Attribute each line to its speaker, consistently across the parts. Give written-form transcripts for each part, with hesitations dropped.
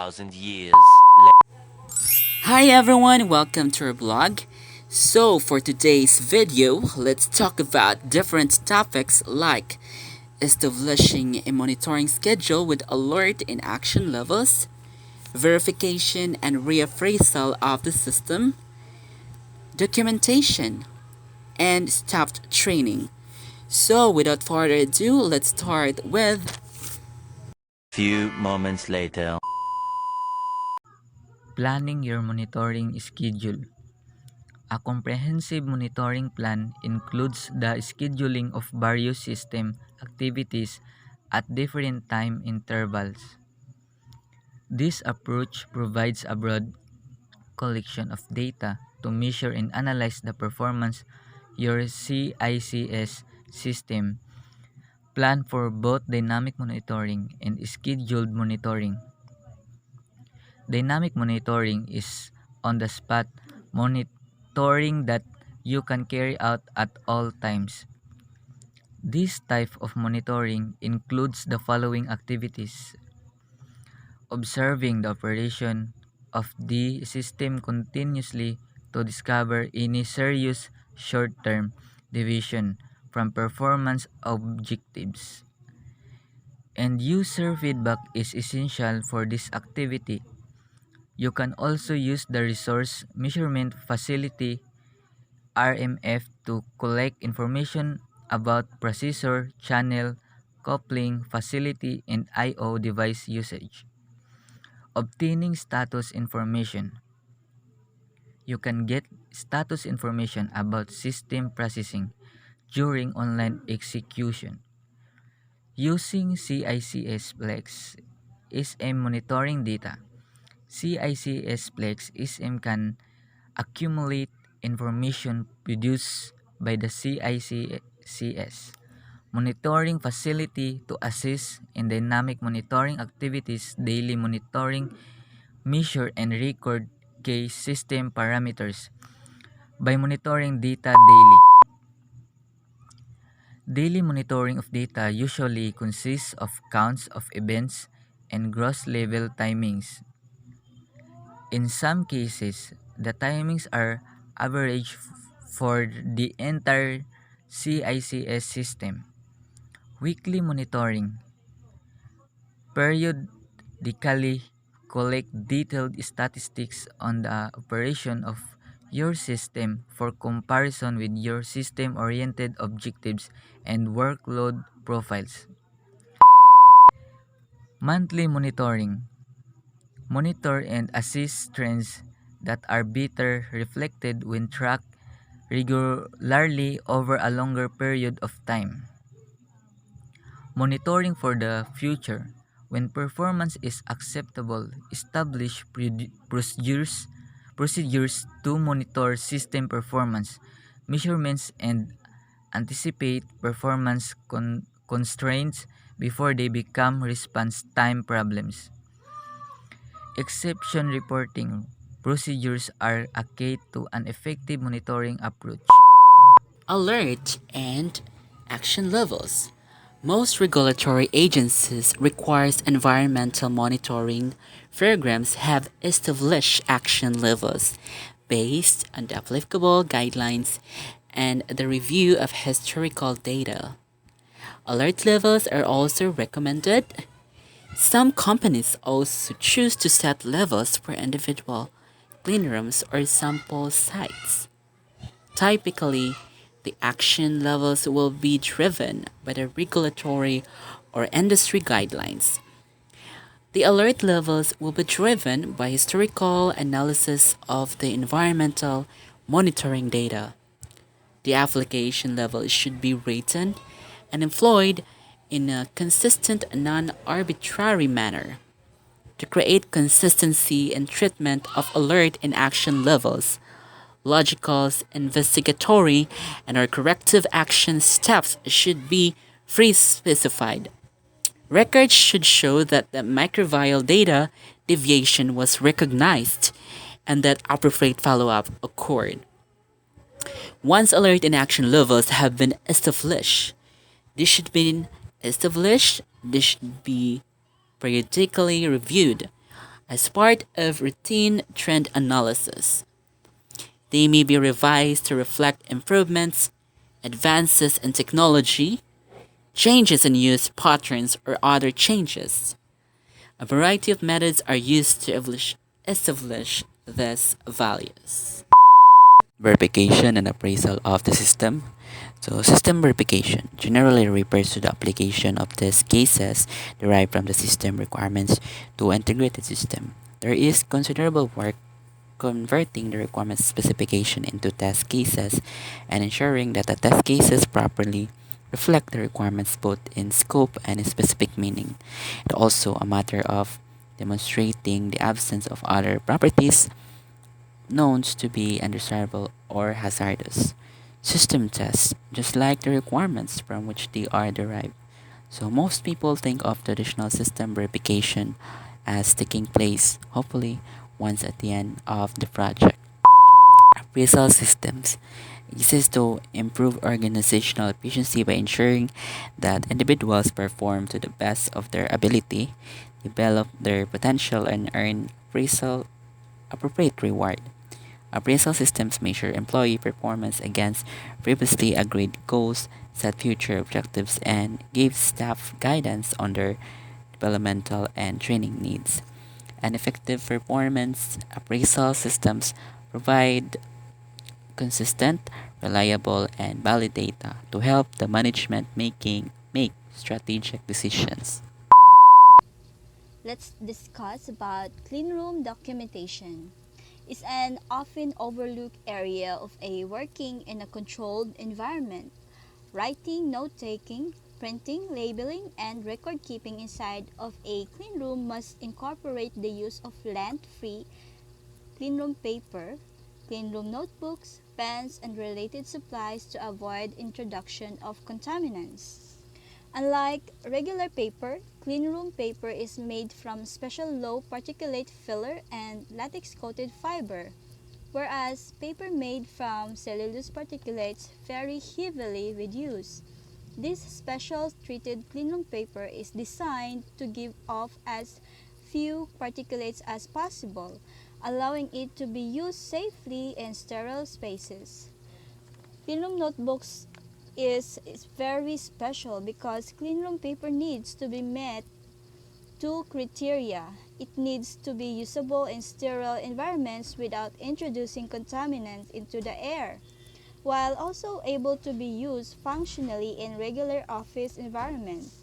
Speaker 1: 2,000 years later.
Speaker 2: Hi everyone, welcome to our blog. So for today's video, let's talk about different topics like establishing a monitoring schedule with alert and action levels, verification and reappraisal of the system, documentation, and staff training. So without further ado, let's start with
Speaker 1: Few moments later.
Speaker 3: Planning your monitoring schedule. A comprehensive monitoring plan includes the scheduling of various system activities at different time intervals. This approach provides a broad collection of data to measure and analyze the performance your CICS system. Plan for both dynamic monitoring and scheduled monitoring. Dynamic monitoring is on-the-spot monitoring that you can carry out at all times. This type of monitoring includes the following activities: observing the operation of the system continuously to discover any serious short-term deviation from performance objectives. And user feedback is essential for this activity. You can also use the Resource Measurement Facility (RMF) to collect information about processor, channel, coupling, facility, and I/O device usage. Obtaining status information. You can get status information about system processing during online execution. Using CICS Plex SM monitoring data. CICS Plex SM can accumulate information produced by the CICS monitoring facility to assist in dynamic monitoring activities. Daily monitoring measure and record key system parameters by monitoring data daily. Daily monitoring of data usually consists of counts of events and gross level timings. In some cases, the timings are averaged for the entire CICS system. Weekly monitoring. Periodically collect detailed statistics on the operation of your system for comparison with your system-oriented objectives and workload profiles. Monthly monitoring. Monitor and assess trends that are better reflected when tracked regularly over a longer period of time. Monitoring for the future. When performance is acceptable, establish procedures to monitor system performance, measurements, and anticipate performance constraints before they become response time problems. Exception reporting procedures are a key to an effective monitoring approach.
Speaker 2: alert and action levels. Most regulatory agencies requires environmental monitoring programs have established action levels based on the applicable guidelines and the review of historical data. Alert levels are also recommended. Some companies also choose to set levels for individual cleanrooms or sample sites. Typically, the action levels will be driven by the regulatory or industry guidelines. The alert levels will be driven by historical analysis of the environmental monitoring data. The application level should be written and employed in a consistent, non arbitrary manner to create consistency in treatment of alert and action levels. Logical, investigatory, and or corrective action steps should be free specified. Records should show that the microbial data deviation was recognized and that appropriate follow-up occurred. Once alert and action levels have been established, this should be periodically reviewed. as part of routine trend analysis. They may be revised to reflect improvements, advances in technology, changes in use patterns, or other changes. A variety of methods are used to establish these values. Verification and appraisal of the system. So, system verification generally refers to the application of test cases derived from the system requirements to integrated system. There is considerable work converting the requirements specification into test cases and ensuring that the test cases properly reflect the requirements both in scope and in specific meaning. It's also a matter of demonstrating the absence of other properties known to be undesirable or hazardous. System tests, just like the requirements from which they are derived. So most people think of traditional system verification as taking place, hopefully, once at the end of the project. Appraisal systems exist to improve organizational efficiency by ensuring that individuals perform to the best of their ability, develop their potential, and earn appraisal appropriate reward. Appraisal systems measure employee performance against previously agreed goals, set future objectives, and give staff guidance on their developmental and training needs. And effective performance appraisal systems provide consistent, reliable, and valid data to help the management make strategic decisions.
Speaker 4: Let's discuss about cleanroom documentation. It's an often overlooked area of a working in a controlled environment. Writing, note-taking, printing, labeling, and record-keeping inside of a cleanroom must incorporate the use of lint-free cleanroom paper, cleanroom notebooks, pens, and related supplies to avoid introduction of contaminants. Unlike regular paper, cleanroom paper is made from special low particulate filler and latex-coated fiber, whereas paper made from cellulose particulates very heavily reduced. This special treated cleanroom paper is designed to give off as few particulates as possible, allowing it to be used safely in sterile spaces. Cleanroom notebooks is very special because cleanroom paper needs to be met two criteria. It needs to be usable in sterile environments without introducing contaminants into the air, while also able to be used functionally in regular office environments.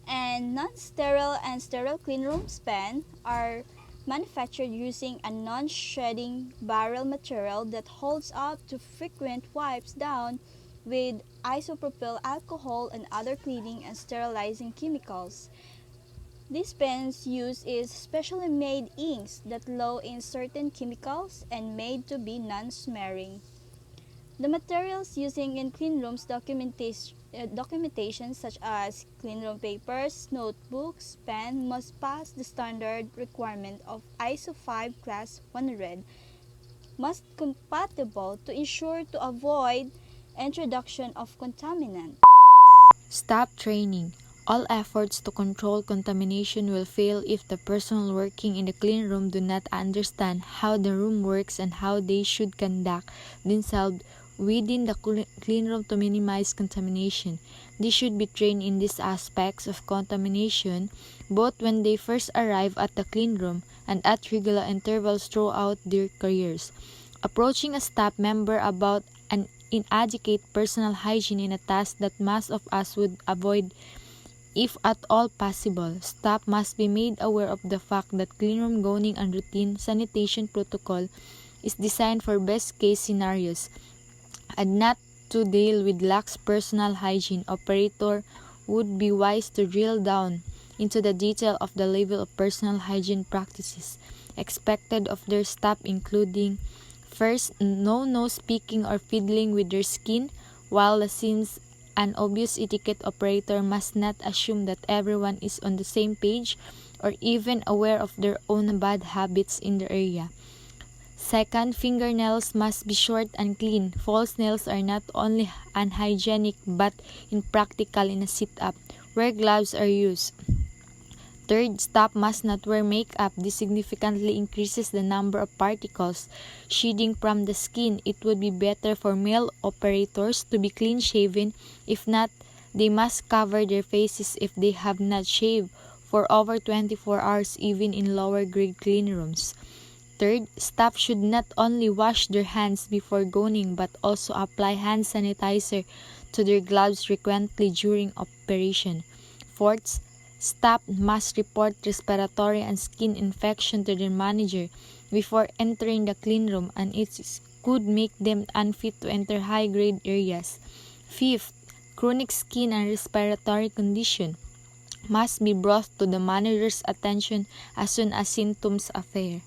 Speaker 4: And non-sterile and sterile cleanroom pen are manufactured using a non-shredding barrel material that holds up to frequent wipes down with isopropyl alcohol and other cleaning and sterilizing chemicals. These pens use is specially made inks that low in certain chemicals and made to be non-smearing. The materials using in cleanrooms documentation such as cleanroom papers, notebooks, pen must pass the standard requirement of ISO 5 class 100, must compatible to ensure to avoid introduction of contaminant.
Speaker 5: Staff training. All efforts to control contamination will fail if the personnel working in the clean room do not understand how the room works and how they should conduct themselves within the clean room to minimize contamination. They should be trained in these aspects of contamination both when they first arrive at the clean room and at regular intervals throughout their careers. Approaching a staff member about an inadequate personal hygiene in a task that most of us would avoid if at all possible. Staff must be made aware of the fact that cleanroom gowning and routine sanitation protocol is designed for best case scenarios and not to deal with lax personal hygiene. Operator would be wise to drill down into the detail of the level of personal hygiene practices expected of their staff, including first, no speaking or fiddling with their skin, while since an obvious etiquette, operator must not assume that everyone is on the same page or even aware of their own bad habits in the area. Second, fingernails must be short and clean. False nails are not only unhygienic but impractical in a sit-up where gloves are used. Third, staff must not wear makeup. This significantly increases the number of particles shedding from the skin. It would be better for male operators to be clean-shaven. If not, they must cover their faces if they have not shaved for over 24 hours, even in lower-grade clean rooms. Third, staff should not only wash their hands before going but also apply hand sanitizer to their gloves frequently during operation. Fourth, staff must report respiratory and skin infection to their manager before entering the clean room, and it could make them unfit to enter high-grade areas. Fifth, chronic skin and respiratory condition must be brought to the manager's attention as soon as symptoms appear.